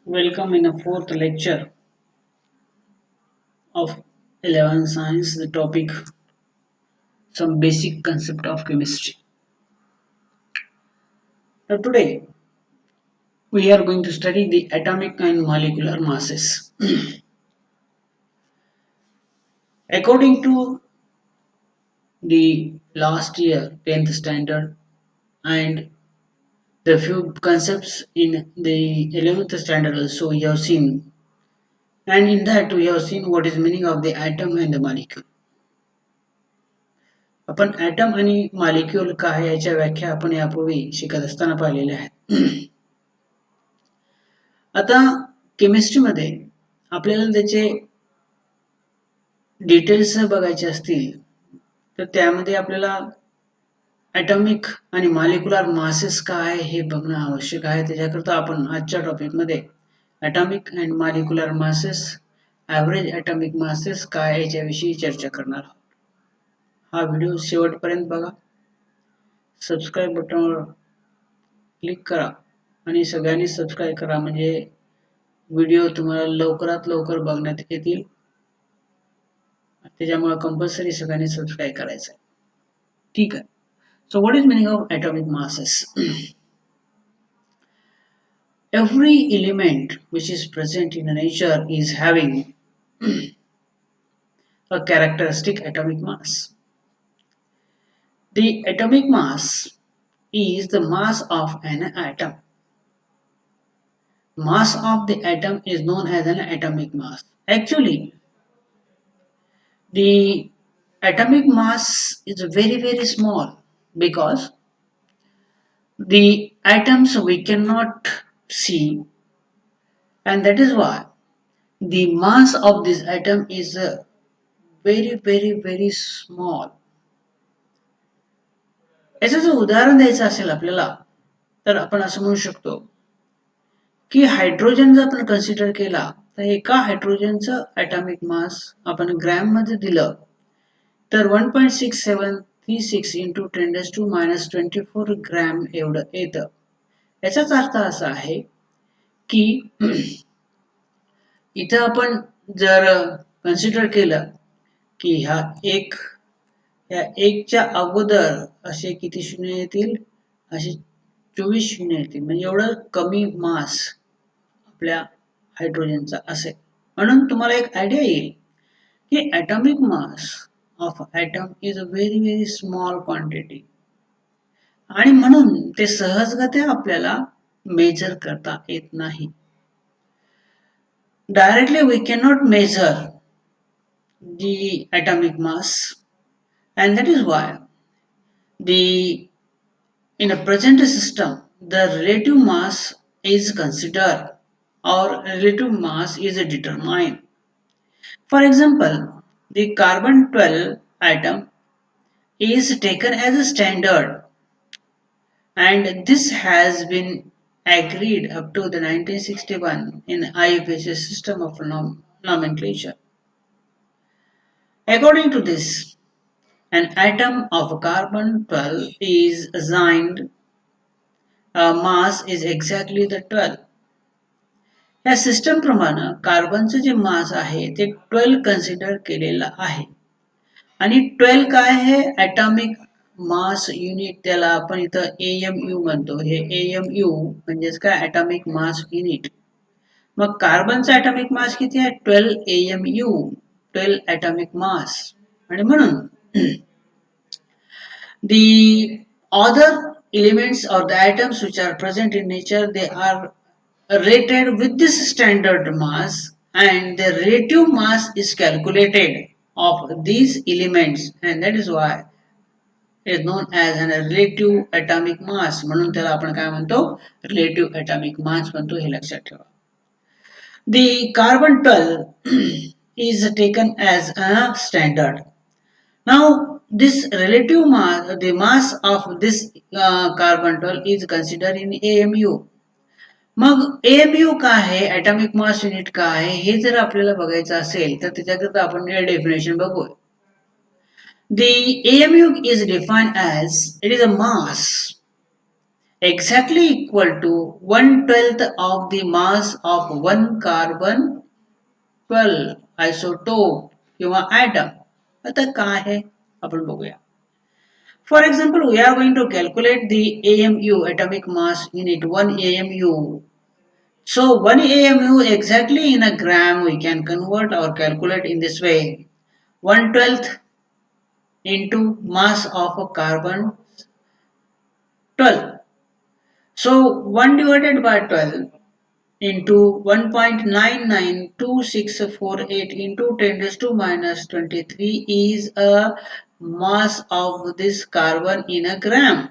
Welcome in a fourth lecture of 11 Science. The topic some basic concept of chemistry. Now today we are going to study the atomic and molecular masses. According to the last year 10th standard and the few concepts in the 11th standard also we have seen, and in that we have seen what is meaning of the atom and the molecule. आपण item आणि molecule काय याच्या व्याख्या आपण यापूर्वी शिकत असताना पाहिलेल्या आहेत. आता केमिस्ट्रीमध्ये आपल्याला त्याचे डिटेल्स बघायचे असतील तर त्यामध्ये आपल्याला ॲटॉमिक आणि मॉलिक्युलर मासेस काय हे बघणं आवश्यक आहे. त्याच्याकरता आपण आजच्या टॉपिकमध्ये atomic and molecular masses, average atomic masses काय याच्याविषयी चर्चा करणार आहोत. हा व्हिडिओ शेवटपर्यंत बघा. सबस्क्राईब बटनवर क्लिक करा आणि सगळ्यांनी सबस्क्राईब करा म्हणजे व्हिडिओ तुम्हाला लवकरात लवकर बघण्यात येतील. त्याच्यामुळे कंपल्सरी सगळ्यांनी सबस्क्राईब करायचं. ठीक आहे. So what is meaning of atomic masses? Every element which is present in nature is having a characteristic atomic mass. The atomic mass is the mass of an atom. Mass of the atom is known as an atomic mass. Actually, the atomic mass is very small because the atoms we cannot see, and that is why the mass of this atom is very small. याचं जर उदाहरण द्यायचं असेल आपल्याला तर आपण असं म्हणू शकतो की हायड्रोजन जर आपण कन्सिडर केला तर एका हायड्रोजनचं ॲटॉमिक मास आपण ग्रॅम मध्ये दिलं तर 1.6736 into 10⁻⁻24 ग्रॅम एवढं येतं. याचाच अर्थ असा आहे की इथं आपण जर कन्सिडर केलं की ह्या एकच्या अगोदर असे किती शून्य येतील, असे 24 शून्य येतील, म्हणजे एवढं कमी मास आपल्या हायड्रोजनचा असेल. म्हणून तुम्हाला एक आयडिया येईल की atomic mass of atom is a very small quantity आणि म्हणून ते सहजगत्या आपल्याला मेजर करता येत नाही. Directly we cannot measure the atomic mass, and that is why in a present system the relative mass is considered or relative mass is determined. For example, the carbon 12 atom is taken as a standard, and this has been agreed up to the 1961 in IUPAC system of nomenclature. According to this, an atom of carbon 12 is assigned mass is exactly the 12. या system प्रमाणे कार्बनचं जे मास आहे ते 12 consider केलेलं आहे आणि 12 काय आहे ॲटॉमिक मास युनिट, त्याला आपण इथं AMU म्हणतो. हे AMU म्हणजेच काय ॲटॉमिक मास युनिट. मग कार्बनचा ॲटॉमिक मास किती आहे 12 AMU, 12 ॲटॉमिक मास. आणि म्हणून the other elements or the atoms which are present in nature, they are rated with this standard mass, and the relative mass is calculated of these elements, and that is why it is known as a relative atomic mass. म्हणून त्याला आपण काय म्हणतो relative atomic mass म्हणतो, हे लक्षात ठेवा. The carbon 12 is taken as a standard. Now this relative mass, the mass of this carbon 12 is considered in AMU. मग AMU काय आहे, ॲटॉमिक मास युनिट काय आहे, हे जर आपल्याला बघायचं असेल तर त्याच्याकरता आपण डेफिनेशन बघूया. The AMU is defined as it is a mass exactly equal to 1/12 of the mass of one carbon 12 isotope किंवा atom. आता काय आहे आपण बघूया. For example, we are going to calculate the AMU atomic mass unit 1 AMU. So 1 AMU exactly in a gram we can convert or calculate in this way. 1/12 into mass of a carbon 12. So 1 divided by 12 into 1.992648 into 10 raised to minus 23 is a mass of this carbon in a gram.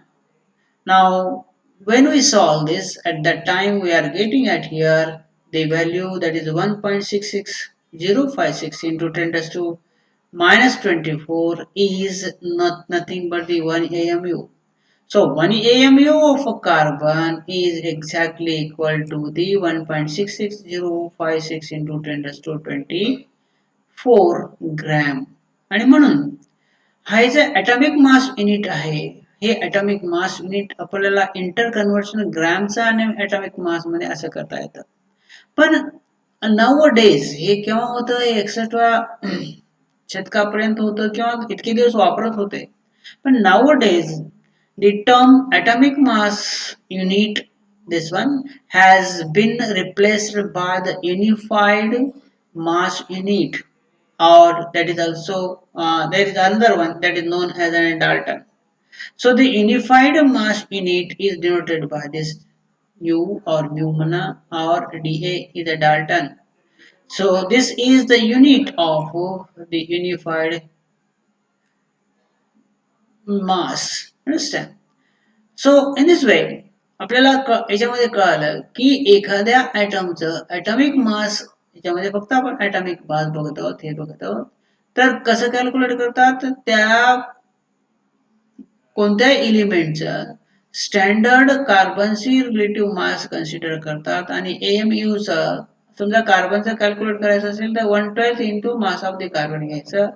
Now, when we solve this, at that time we are getting at here the value that is 1.66056 into 10 raised to minus 24 is nothing but the 1 AMU. So 1 AMU of a carbon is exactly equal to the 1.66056 into 10 raised to 24 gram. आणि म्हणून हा जे atomic mass unit आहे हे atomic mass unit आपल्याला inter conversion ग्रॅमचा आणि atomic mass मध्ये असं करता येतं. पण नाउ डेज हे केव्हा होतं 61व्या शतकापर्यंत होतं किंवा इतके दिवस वापरत होते. पण now days the term atomic mass unit this one has been replaced by the unified mass unit or that is also there is another one that is known as an Dalton. So the unified mass unit is denoted by this U or Newmana or dA is a Dalton. So this is the unit of the unified mass. Understand? So in this way आपल्याला याच्यामध्ये कळालं की एखाद्या ॲटमचं atomic mass याच्यामध्ये फक्त आपण atomic mass बघत आहोत हे बघत आहोत. तर कसं कॅल्क्युलेट करतात त्या कोणत्या एलिमेंटचं स्टँडर्ड कार्बनशी रिलेटिव्ह मास कन्सिडर करतात आणि AMUचा समजा कार्बनचं कॅल्क्युलेट करायचं असेल तर 1/12 into mass of the carbon घ्यायचं.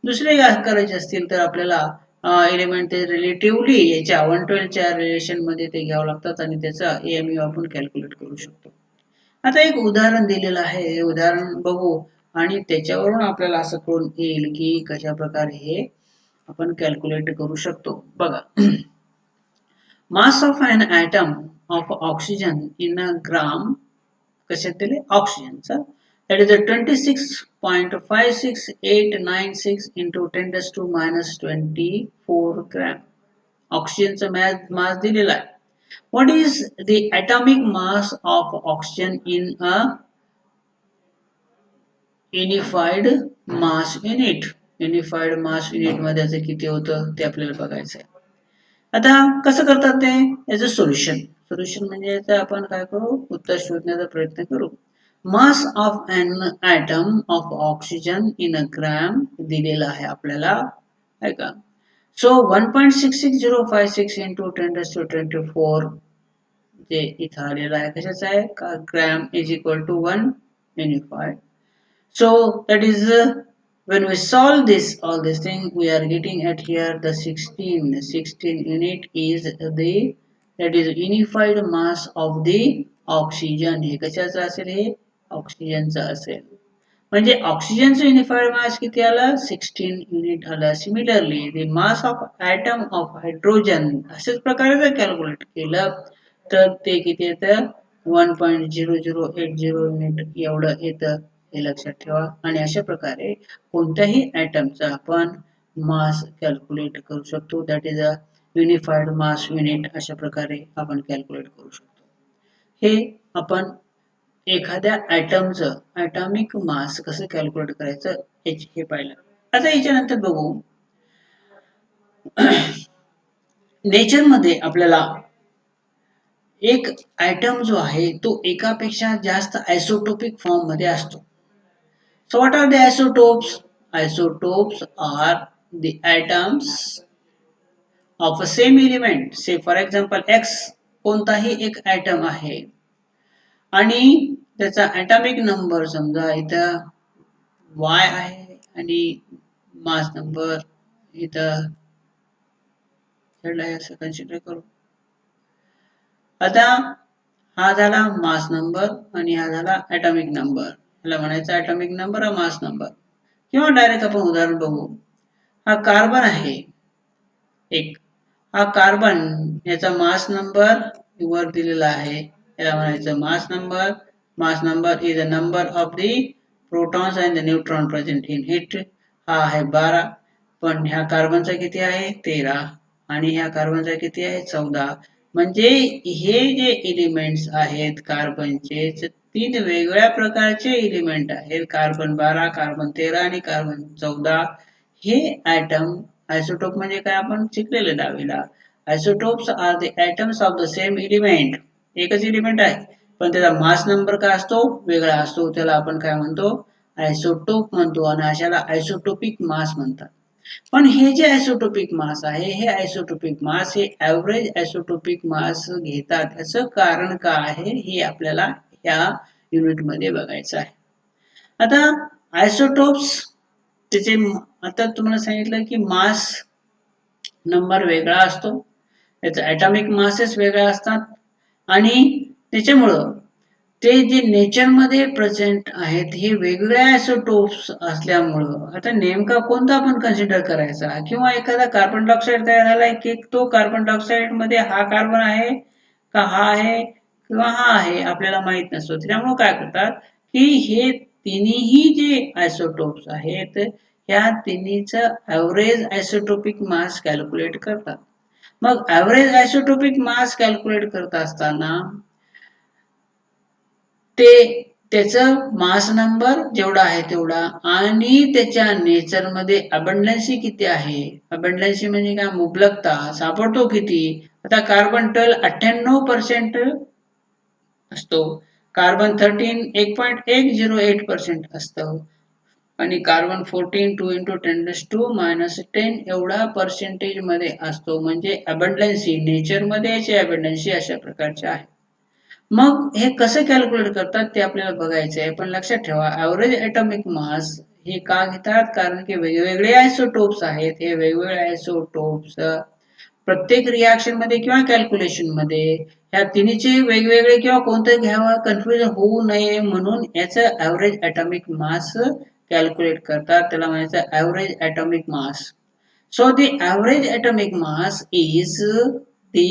दुसरे करायचे असतील तर आपल्याला एलिमेंट ते रिलेटिव्हली याच्या 1/12च्या रिलेशनमध्ये ते घ्यावं लागतात आणि त्याचा AMU आपण कॅल्क्युलेट करू शकतो. आता एक उदाहरण दिलेलं आहे हे उदाहरण बघू आणि त्याच्यावरून आपल्याला असं कळून येईल की कशा प्रकारे हे आपण कॅल्क्युलेट करू शकतो. बघा mass of an atom of oxygen in a gram कशात दिले ऑक्सिजनचा that is a 26.56896 into 10 raised to minus 24 gram. ऑक्सिजनचा मास दिलेला आहे. What is the atomic mass of oxygen in a unified mass unit? Unified mass unit मध्ये किती होतं ते आपल्याला बघायचं आहे. आता कसं करतात ते याचं सोल्युशन म्हणजे याचं आपण काय करू उत्तर शोधण्याचा प्रयत्न करू. Mass of an atom of oxygen in a gram दिलेला आहे आपल्याला आहे का. सो 1.66056 इंटू 10 raised to 24 जे इथं आलेलं आहे कशाचं आहे का gram is equal to 1 unified. So that is when we solve this all this thing we are getting at here the 16 unit is the that is unified mass of the oxygen. हे कशाचं असेल हे ऑक्सिजनचं असेल म्हणजे ऑक्सिजनचं unified mass किती आलं 16 युनिट आलं. Similarly the mass of atom of hydrogen अशाच प्रकारे जर कॅल्क्युलेट केलं तर ते किती येतं 1.0080 युनिट एवढं येतं हे लक्षात ठेवा. आणि अशा प्रकारे कोणत्याही ॲटमचा आपण मास कॅल्क्युलेट करू शकतो. That is a unified mass unit अशा प्रकारे आपण कॅल्क्युलेट करू शकतो. हे आपण एखाद्या ॲटमचं ॲटॉमिक मास कसं कॅल्क्युलेट करायचं हे पाहिलं. आता याच्यानंतर बघू नेचरमध्ये आपल्याला एक ॲटम जो आहे तो एकापेक्षा जास्त आयसोटोपिक फॉर्म मध्ये असतो. So what are the isotopes? Isotopes are the atoms of a same element. Say for example X कोणताही एक ॲटम आहे आणि त्याचा ॲटॉमिक नंबर समजा इथं Y आहे आणि मास नंबर इथं असं कन्सिडर करू. आता हा झाला मास नंबर आणि हा झाला ॲटॉमिक नंबर. ह्याला म्हणायचं ॲटॉमिक नंबर हा मास नंबर. किंवा डायरेक्ट आपण उदाहरण बघू. हा कार्बन आहे एक. हा कार्बन याचा मास नंबर वर दिलेला आहे. याला म्हणायचं mass number. Mass number is the number of the protons and the neutron present in it. हा आहे 12. पण ह्या कार्बनचा किती आहे 13 आणि ह्या कार्बनचा किती आहे 14. म्हणजे हे जे एलिमेंट्स आहेत कार्बनचे 3 वेगळ्या प्रकारचे एलिमेंट आहेत. कार्बन 12, कार्बन 13 आणि कार्बन 14. हे ॲटम आयसोटोप म्हणजे काय आपण शिकलेलं दहावीला. Isotopes are the atoms of the same element. एकच एलिमेंट आहे पण त्याचा मास नंबर काय असतो वेगळा असतो. त्याला आपण काय म्हणतो आयसोटोप म्हणतो आणि अशाला आयसोटोपिक मास म्हणतात. पण हे जे आयसोटोपिक मास आहे हे आयसोटोपिक मास हे ॲव्हरेज आयसोटोपिक मास घेतात. याचं कारण काय आहे हे आपल्याला या युनिटमध्ये बघायचं आहे. आता आयसोटोप्स त्याचे आता तुम्हाला सांगितलं की मास नंबर वेगळा असतो. त्याचा ॲटॉमिक मासेस वेगळा असतात आणि त्याच्यामुळं ते जे नेचरमध्ये प्रेझेंट आहेत हे वेगवेगळ्या आयसोटोप्स असल्यामुळं आता नेमका कोणता आपण कन्सिडर करायचा किंवा एखादा कार्बन डायऑक्साईड तयार झालाय की तो कार्बन डायऑक्साईड मध्ये हा कार्बन आहे का हा आहे किंवा हा आहे आपल्याला माहित नसतो. त्यामुळे काय करतात की हे तिन्ही जे आयसोटोप्स आहेत या तिन्हीचं ॲव्हरेज आयसोटोपिक मास कॅल्क्युलेट करतात. मग ॲव्हरेज आयसोटोपिक मास कॅल्क्युलेट करत असताना ते त्याचं मास नंबर जेवढा आहे तेवढा आणि त्याच्या नेचरमध्ये अबंडन्सी किती आहे. अबंडन्सी म्हणजे काय मुबलकता सापडतो किती. आता कार्बन 12 98% असतो. कार्बन 13 1.108% असतं आणि कार्बन 14 2 × 10⁻10 एवढा पर्सेंटेज मध्ये असतो. म्हणजे अबंडन्सी नेचरमध्ये याची अबंडन्सी अशा प्रकारचे आहे. मग हे कसं कॅल्क्युलेट करतात ते आपल्याला बघायचं आहे. पण लक्षात ठेवा ॲव्हरेज ॲटॉमिक मास हे का घेतात कारण की वेगवेगळे आयसोटोप्स आहेत. हे वेगवेगळे आयसोटोप्स प्रत्येक रिॲक्शन मध्ये किंवा कॅल्क्युलेशन मध्ये ह्या तिन्हीचे वेगवेगळे किंवा कोणतं घ्यावं कन्फ्युजन होऊ नये म्हणून याचं ॲव्हरेज ॲटॉमिक मास कॅल्क्युलेट करतात. त्याला म्हणायचं average atomic mass. So the average atomic mass is the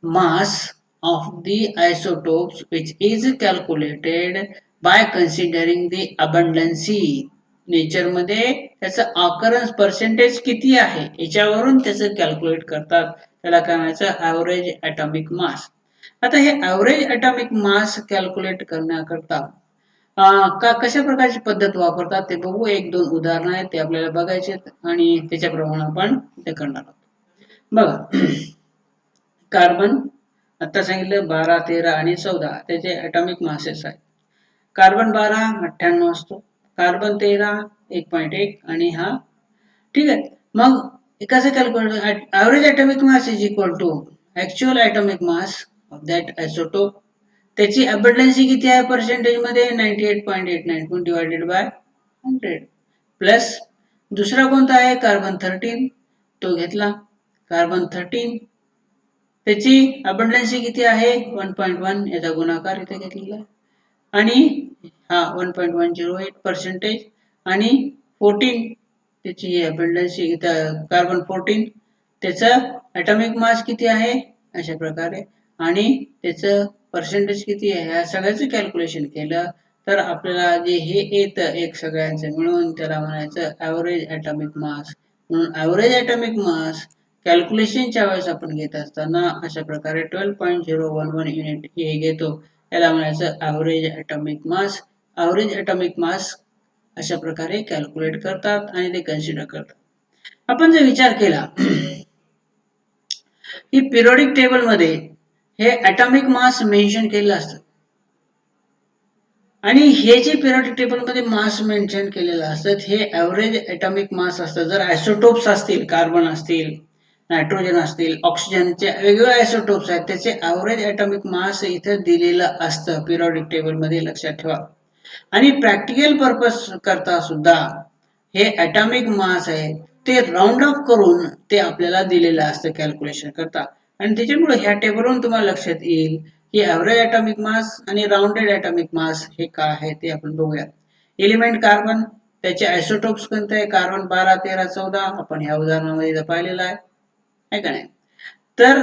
mass of the isotopes which is calculated by considering the abundancy. नेचरमध्ये त्याचं ऑकरन्स पर्सेंटेज किती आहे याच्यावरून त्याचं कॅल्क्युलेट करतात. त्याला काय म्हणायचं ॲव्हरेज ॲटॉमिक मास. आता हे ॲव्हरेज ॲटॉमिक मास कॅल्क्युलेट करण्याकरता कशा प्रकारची पद्धत वापरतात ते बघू. 1-2 उदाहरणं आहेत ते आपल्याला बघायचे आणि त्याच्याप्रमाणे आपण ते करणार आहोत. बघा कार्बन आता सांगितलं 12 13 आणि 14 त्याचे ॲटॉमिक मासेस आहेत. कार्बन 12 98 असतो. कार्बन 13 1.1 आणि हा ठीक आहे. मग कसं calculate average atomic mass is equal to actual atomic mass of that isotope. त्याची अबंडन्सी किती आहे पर्सेंटेज मध्ये 98.89 डिवायडेड बाय 100 प्लस दुसरा कोणता आहे कार्बन 13 तो घेतला. कार्बन 13 त्याची अबंडन्सी किती आहे 1.1 याचा गुणाकार इथे घेतलेला आहे आणि हा 1.108% आणि 14 त्याची अबंडन्सी इथं कार्बन 14 त्याचं ॲटॉमिक मास किती आहे अशा प्रकारे आणि त्याचं पर्सेंटेज किती आहे ह्या सगळ्याचं कॅल्क्युलेशन केलं तर आपल्याला जे हे येतं एक सगळ्यांचं मिळून त्याला म्हणायचं ॲव्हरेज ॲटॉमिक मास. म्हणून ॲव्हरेज ॲटॉमिक मास कॅल्क्युलेशनच्या वेळेस आपण घेत असताना अशा प्रकारे 12.011 युनिट हे घेतो. याला म्हणायचं ॲव्हरेज ॲटॉमिक मास. ॲव्हरेज ॲटॉमिक मास अशा प्रकारे कॅल्क्युलेट करतात आणि ते कन्सिडर करतात. आपण जर विचार केला की पिरियोडिक टेबलमध्ये हे ॲटॉमिक मास मेन्शन केलेलं असतं आणि हे जे पिरियोडिक टेबलमध्ये मास मेन्शन केलेलं असतं हे ॲव्हरेज ॲटॉमिक मास असतं. जर आयसोटोप्स असतील कार्बन असतील नायट्रोजन असतील ऑक्सिजनचे वेगवेगळे आयसोटोप्स आहेत त्याचे ॲव्हरेज ॲटॉमिक मास इथं दिलेलं असतं पिरियोडिक टेबलमध्ये लक्षात ठेवा. आणि प्रॅक्टिकल पर्पज करता सुद्धा हे ॲटॉमिक मास आहे ते राऊंड ऑफ करून ते आपल्याला दिलेलं असतं कॅल्क्युलेशन करता. आणि त्याच्यामुळे ह्या टेबलवरून तुम्हाला लक्षात येईल की ॲव्हरेज ॲटॉमिक मास आणि राऊंडेड ॲटॉमिक मास हे काय आहे ते आपण बघूया. एलिमेंट कार्बन, त्याचे आयसोटोप्स कोणते आहे? कार्बन 12, 13, 14 आपण ह्या उदाहरणामध्ये इथं पाहिलेलं आहे का नाही? तर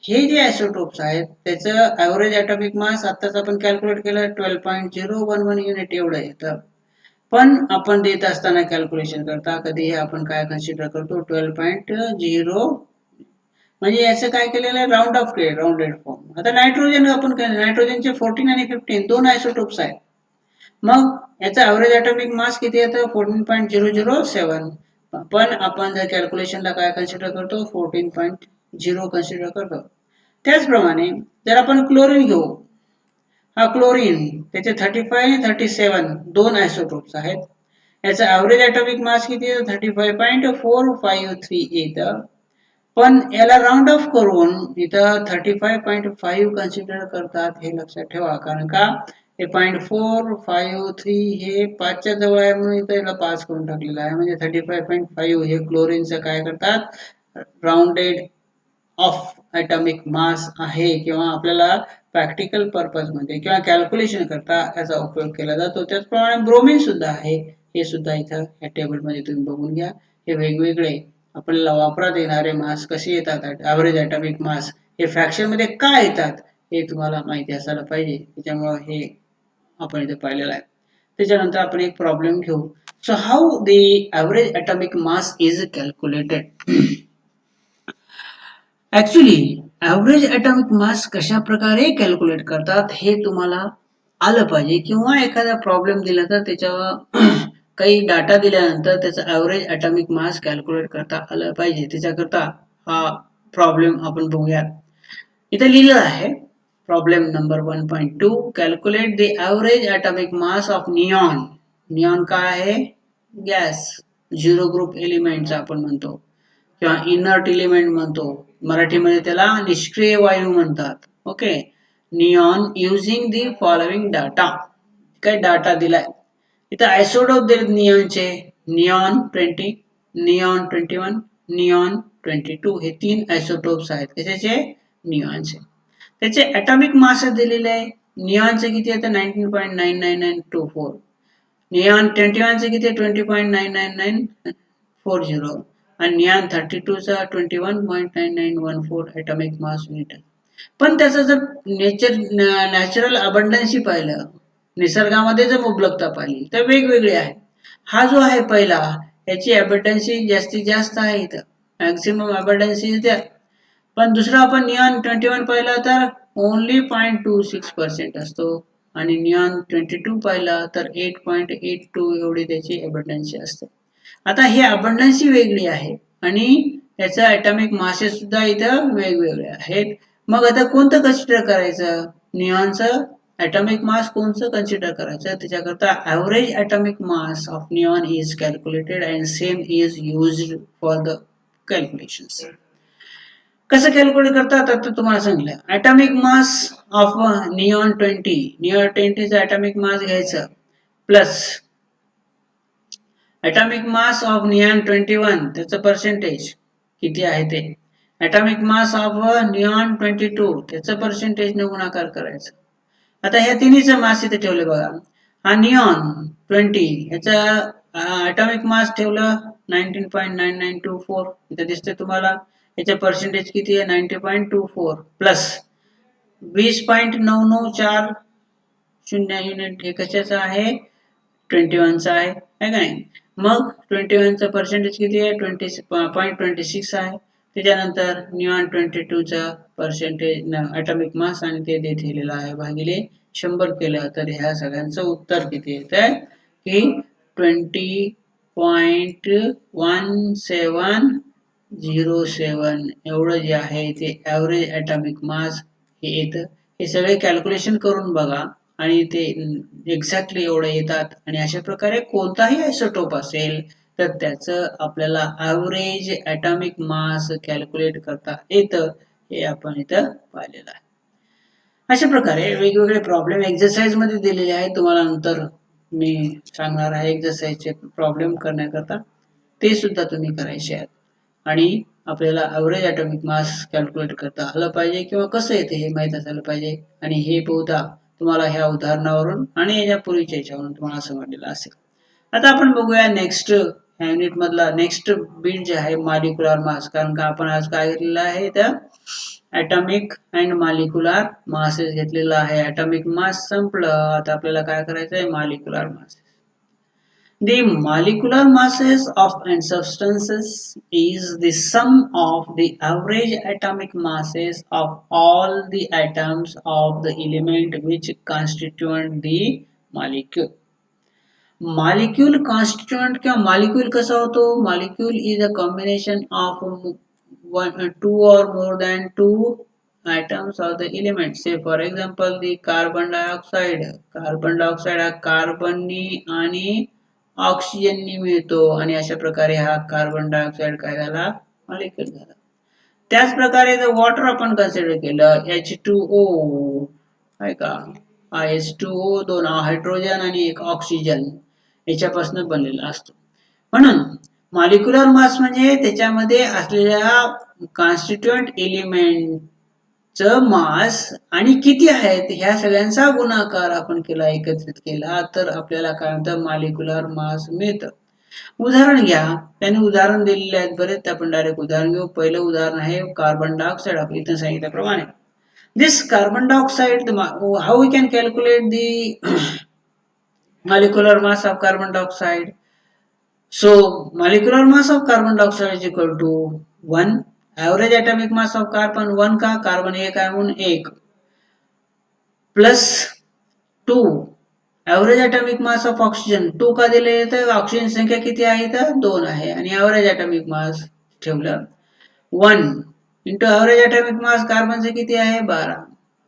हे जे आयसोटोप्स आहेत त्याचं ॲव्हरेज ॲटॉमिक मास आत्ताच आपण कॅल्क्युलेट केलं 12.011 युनिट एवढं येतं. पण आपण देत असताना कॅल्क्युलेशन करता कधी हे आपण काय कन्सिडर करतो 12.0, म्हणजे याचं काय केलेलं आहे राऊंड ऑफ केलं, राऊंडेड फॉर्म. आता नायट्रोजन आपण नायट्रोजनचे 14 आणि 15 दोन आयसोटोप्स आहेत. मग याचा ॲव्हरेज ॲटॉमिक मास किती येतं 14.007. पण आपण जर कॅल्क्युलेशनला काय कन्सिडर करतो 14.0 कन्सिडर करतो. त्याचप्रमाणे जर आपण क्लोरीन घेऊ, हा क्लोरीन त्याचे 35 आणि 37 दोन आयसोटोप्स आहेत. याचा ॲव्हरेज ॲटॉमिक मास किती येतं 35.453 येतं. पण याला राऊंड ऑफ करून इथं 35.5 कन्सिडर करतात, हे लक्षात ठेवा. कारण का हे 0.453 हे 5च्या जवळ आहे म्हणून इथं याला 5 करून टाकलेलं आहे. म्हणजे 35.5 हे क्लोरीनचं काय करतात राऊंडेड ऑफ ॲटॉमिक मास आहे, किंवा आपल्याला प्रॅक्टिकल पर्पजमध्ये किंवा कॅल्क्युलेशन करता याचा उपयोग केला जातो. त्याचप्रमाणे ब्रोमिन सुद्धा आहे, हे सुद्धा इथं या टेबलमध्ये तुम्ही बघून घ्या. हे वेगवेगळे आपल्याला वापरात येणारे मास कसे येतात, ॲव्हरेज ॲटॉमिक मास हे फ्रॅक्शनमध्ये का येतात हे तुम्हाला माहिती असायला पाहिजे. त्याच्यामुळं हे आपण इथे पाहिलेलं आहे. त्याच्यानंतर आपण एक प्रॉब्लेम घेऊ. So how the average atomic mass is calculated. Actually average atomic मास कशा प्रकारे कॅल्क्युलेट करतात हे तुम्हाला आलं पाहिजे, किंवा एखादा प्रॉब्लेम दिला तर त्याच्यावर काही डाटा दिल्यानंतर त्याचा ॲव्हरेज ॲटॉमिक मास कॅल्क्युलेट करता आलं पाहिजे. त्याच्याकरता हा प्रॉब्लेम आपण बघूया. इथे लिहिलं आहे problem number 1.2 calculate the average atomic mass of neon. Neon काय आहे? गॅस, झिरो ग्रुप एलिमेंटचा आपण म्हणतो किंवा इनर्ट एलिमेंट म्हणतो. मराठीमध्ये त्याला निष्क्रिय वायू म्हणतात. Okay. Neon using the following data. काय डाटा दिलाय इथं आयसोटोप दिलेत निऑनचे. निऑन 20, निऑन 21, निऑन 22 हे 3 आयसोटोप्स आहेत. कशाचे? निऑनचे. त्याचे ॲटॉमिक मास दिलेले आहे. निऑनचे किती येतं 19.99924. निऑन 21 चे किती 20.99940 आणि निऑन 32 चा 21.9914 ॲटॉमिक मास युनिट. पण त्याचं जर नॅचरल अबंडन्सी पाहिलं, निसर्गामध्ये जर मुबलकता पाहिली तर वेगवेगळे आहे. हा जो आहे पहिला याची अबंडन्सी जास्तीत जास्त आहे, इथं मॅक्सिमम अबंडन्सी इथे. पण दुसरा आपण निऑन 21 पाहिला तर ओनली 0.26% असतो, आणि निऑन 22 पाहिला तर 8.82 एवढी त्याची अबंडन्सी असते. आता ही अबंडन्सी वेगळी आहे आणि त्याचा ॲटॉमिक मासेस सुद्धा इथं वेगवेगळे आहेत. मग आता कोणतं कन्सिडर करायचं? निऑनचं ॲटॉमिक मास कोणतं कन्सिडर करायचं? त्याच्याकरता average atomic mass of neon is calculated and same is used for the calculations. कसं कॅल्क्युलेट करतात आता तुम्हाला सांगितलं. Atomic mass of neon 20, neon 20चा ॲटॉमिक मास घ्यायचं plus atomic mass of neon 21 त्याचं पर्सेंटेज किती आहे ते, ॲटॉमिक मास ऑफ निऑन 22 त्याचं पर्सेंटेज ने गुणाकार करायचं. आता ह्या तिन्हीचं मास इथे ठेवले बघा. हा निऑन 20 याचा ॲटॉमिक मास ठेवलं 19.9924 इथे दिसते तुम्हाला. याचे पर्सेंटेज किती आहे 90.24 प्लस 20.9940 युनिट हे कशाचं आहे 21चा आहे का नाही. मग 21चं पर्सेंटेज किती आहे 20.26 आहे. त्याच्यानंतर निऑन 22चा पर्सेंटेज ॲटॉमिक मास आणि ते दिलेलं आहे भागिले 100 केलं तर ह्या सगळ्यांचं उत्तर किती येतं की 20.1707 एवढं जे आहे ते ॲव्हरेज ॲटॉमिक मास हे येतं. हे सगळे कॅल्क्युलेशन करून बघा आणि ते एक्झॅक्टली एवढं येतात. आणि अशा प्रकारे कोणताही आयसोटोप असेल तर त्याचं आपल्याला ॲव्हरेज ॲटॉमिक मास कॅल्क्युलेट करता येतं, हे आपण इथं पाहिलेलं आहे. अशा प्रकारे वेगवेगळे प्रॉब्लेम एक्सरसाइज मध्ये दिलेले आहेत, तुम्हाला नंतर मी सांगणार आहे एक्झरसाइजचे प्रॉब्लेम करण्याकरता, ते सुद्धा तुम्ही करायचे आहेत. आणि आपल्याला ॲव्हरेज ॲटॉमिक मास कॅल्क्युलेट करता आलं पाहिजे किंवा कसं येते हे माहीत असायला पाहिजे. आणि हे बहुधा तुम्हाला ह्या उदाहरणावरून आणि याच्या पूर्वीच्या याच्यावरून तुम्हाला समजलेलं असेल. आता आपण बघूया नेक्स्ट युनिट मधला नेक्स्ट बीट जे आहे मॉलिक्युलर मास. कारण का आपण आज काय घेतलेलं आहे तर ॲटॉमिक अँड मॉलिक्युलर मासेस घेतलेला आहे. ॲटॉमिक मास संपलं, आता आपल्याला काय करायचं आहे molecular mass. The molecular masses of and substances is the sum of the average atomic masses of all the atoms of the element which constitute the molecule. Molecule constituent किंवा molecule कसा होतो? Molecule is a combination of two or more than two atoms of the element. Say for example the carbon dioxide. Carbon dioxide हा कार्बननी आणि ऑक्सिजननी मिळतो आणि अशा प्रकारे हा कार्बन डायऑक्साइड काय झाला मॉलिक्यूल झाला. त्याच प्रकारे जर वॉटर आपण कन्सिडर केलं H2O आहे का, हा H2O दोन हायड्रोजन आणि एक ऑक्सिजन याच्यापासून बनलेला असतो. म्हणून मॉलिक्युलर मास म्हणजे त्याच्यामध्ये असलेल्या कॉन्स्टिट्यूएंट एलिमेंटचं मास आणि किती आहेत ह्या सगळ्यांचा गुणाकार आपण केला, एकत्रित केला तर आपल्याला काय म्हणतं मॉलिक्युलर मास मिळतं. उदाहरण घ्या, त्यांनी उदाहरण दिलेले आहेत बरेच, आपण डायरेक्ट उदाहरण घेऊ. पहिलं उदाहरण आहे कार्बन डायऑक्साइड. आपण इथं सांगितल्याप्रमाणे this carbon dioxide, how we can calculate the molecular mass of carbon dioxide. So molecular mass of carbon dioxide is equal to 1. Average atomic mass of carbon 1 का, कार्बन 1 आहे म्हणून 1 plus 2 average atomic mass of oxygen 2 का दिले तर oxygen संख्या किती आहे तर 2 आहे आणि ॲव्हरेज ॲटॉमिक मास ठेवलं 1 इंटू ॲव्हरेज ॲटॉमिक मास कार्बनचे किती आहे 12,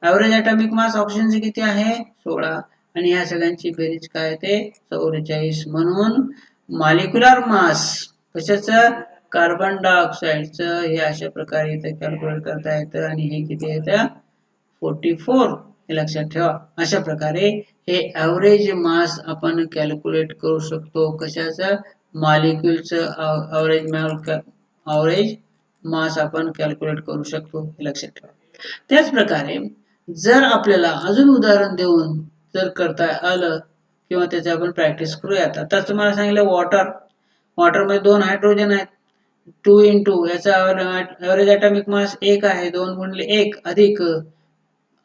ॲव्हरेज ॲटॉमिक मास ऑक्सिजनचे किती आहे 16 आणि ह्या सगळ्यांची बेरीज काय ते 44. म्हणून मॉलिक्युलर मास कशाचं कार्बन डायऑक्साइडचं हे अशा प्रकारे इथे कॅल्क्युलेट करता येतं आणि हे किती येतं 44 हे लक्षात ठेवा. अशा प्रकारे हे ॲव्हरेज मास आपण कॅल्क्युलेट करू शकतो. कशाचं मॉलिक्युलचं ॲव्हरेज मास आपण कॅल्क्युलेट करू शकतो हे लक्षात ठेवा. त्याच प्रकारे जर आपल्याला अजून उदाहरण देऊन जर करता आलं किंवा त्याची आपण प्रॅक्टिस करूया. आता तुम्हाला सांगितलं वॉटरमध्ये 2 हायड्रोजन आहेत, 2 इंटू याचा ॲव्हरेज ॲटॉमिक मास 1 आहे, 2 गुणिले 1 अधिक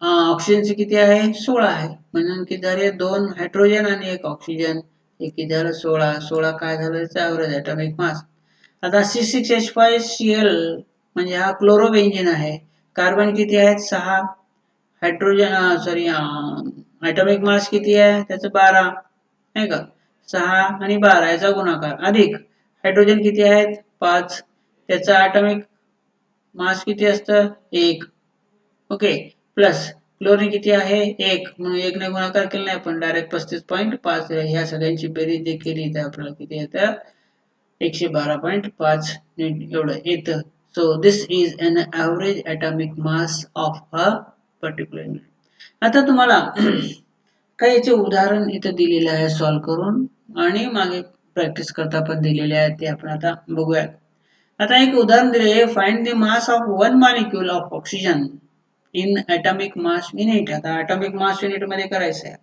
ऑक्सिजनचे किती आहे 16 आहे, म्हणून किती झाले 2 हायड्रोजन आणि 1 ऑक्सिजन, हे किती झालं 16 काय झालं त्याचा ॲव्हरेज ॲटॉमिक मास. आता C6H5Cl म्हणजे हा क्लोरो बेन्झीन आहे, कार्बन किती आहेत 6, हायड्रोजन ॲटॉमिक मास किती आहे त्याचं 12 आहे का, 6 आणि 12 याचा गुणाकार अधिक हायड्रोजन किती आहेत 5, त्याचा ॲटॉमिक मास किती असतं 1, ओके, प्लस क्लोरीन किती आहे 1 म्हणून 1 ने गुणाकार केला नाही आपण डायरेक्ट 35.5, ह्या सगळ्यांची बेरीज जे केली तर आपल्याला किती येतं 112.5 एवढं येतं. So this is an average atomic mass of a particular unit. आता तुम्हाला काही याचे उदाहरण इथं दिलेले आहे सॉल्व्ह करून आणि मागे प्रॅक्टिस करता पण दिलेले आहे, ते आपण आता बघूयात. आता एक उदाहरण दिले, find the mass of 1 molecule of oxygen in atomic mass unit. आता ॲटॉमिक मास युनिट मध्ये करायचं आहे.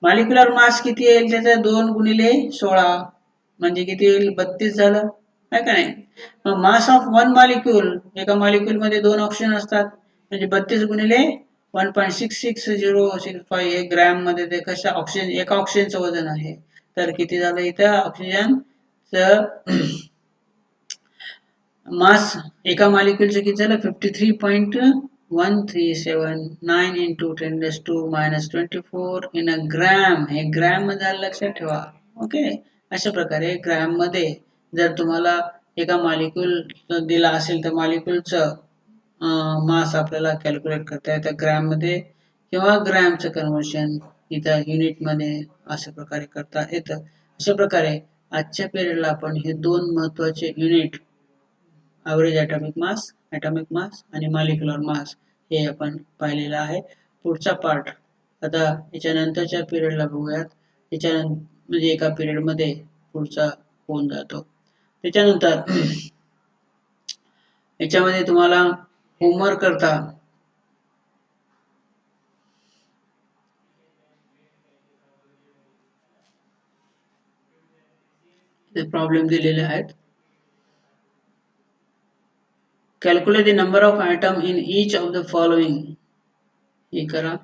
मॉलिक्युलर मास किती येईल त्याचा 2 गुणिले 16 म्हणजे किती येईल 32 झालं आहे का नाही. मग मास ऑफ 1 मॉलिक्यूल, एका मॉलिक्यूल मध्ये 2 ऑक्सिजन असतात म्हणजे 32 गुणिले 1.66065 हे ग्रॅम मध्ये ते कशा ऑक्सिजन, एका ऑक्सिजनचं वजन आहे, तर किती झालं इथं ऑक्सिजनचं मास एका मॉलिक्यूलचं किती झालं 53.1379 इंटू 10⁻⁻24 इन अ ग्रॅम, हे ग्रॅम मध्ये झालं लक्षात ठेवा. ओके, अशा प्रकारे ग्रॅम मध्ये जर तुम्हाला एका मॉलिक्यूल दिला असेल तर मॉलिक्यूलचं मास आपल्याला कॅल्क्युलेट करता येतं ग्रॅम मध्ये किंवा ग्रॅमचं कन्व्हर्शन इथं युनिट मध्ये अशा प्रकारे करता येतं. अशा प्रकारे आजच्या पिरियडला आपण हे 2 महत्वाचे युनिट ॲव्हरेज ॲटॉमिक मास आणि मॉलिक्युलर मास हे आपण पाहिलेलं आहे. पुढचा पार्ट आता याच्या नंतरच्या पिरियडला बघूयात. त्याच्यानंतर म्हणजे एका पिरियडमध्ये पुढचा होऊन जातो. त्याच्यानंतर याच्यामध्ये तुम्हाला होमवर्क करता ते प्रॉब्लेम दिलेले आहेत. Calculate the number of item in each of the following. हे करा.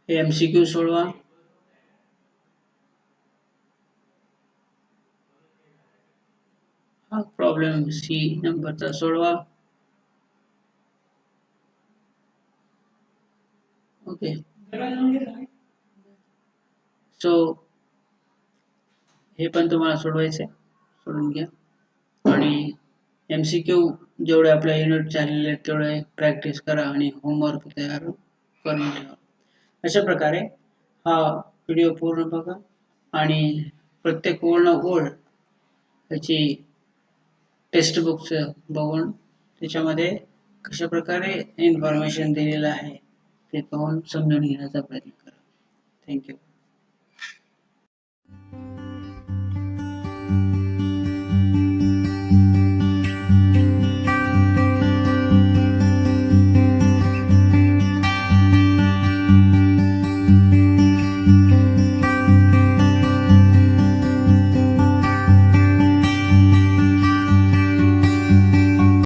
हे MCQ सोडवा. हा प्रॉब्लेम सी नंबरचा सोडवा. ओके. सो हे पण तुम्हाला सोडवायचं आहे. सोडून घ्या. आणि MCQ जेवढे आपल्या युनिट झालेले आहेत तेवढे प्रॅक्टिस करा आणि होमवर्क तयार करून ठेवा. अशा प्रकारे हा व्हिडिओ पूर्ण बघा आणि प्रत्येक पूर्ण ओळ त्याची टेक्स्ट बुकचं बघून त्याच्यामध्ये कशा प्रकारे इन्फॉर्मेशन दिलेलं आहे ते पाहून समजून घेण्याचा प्रयत्न करा. थँक्यू.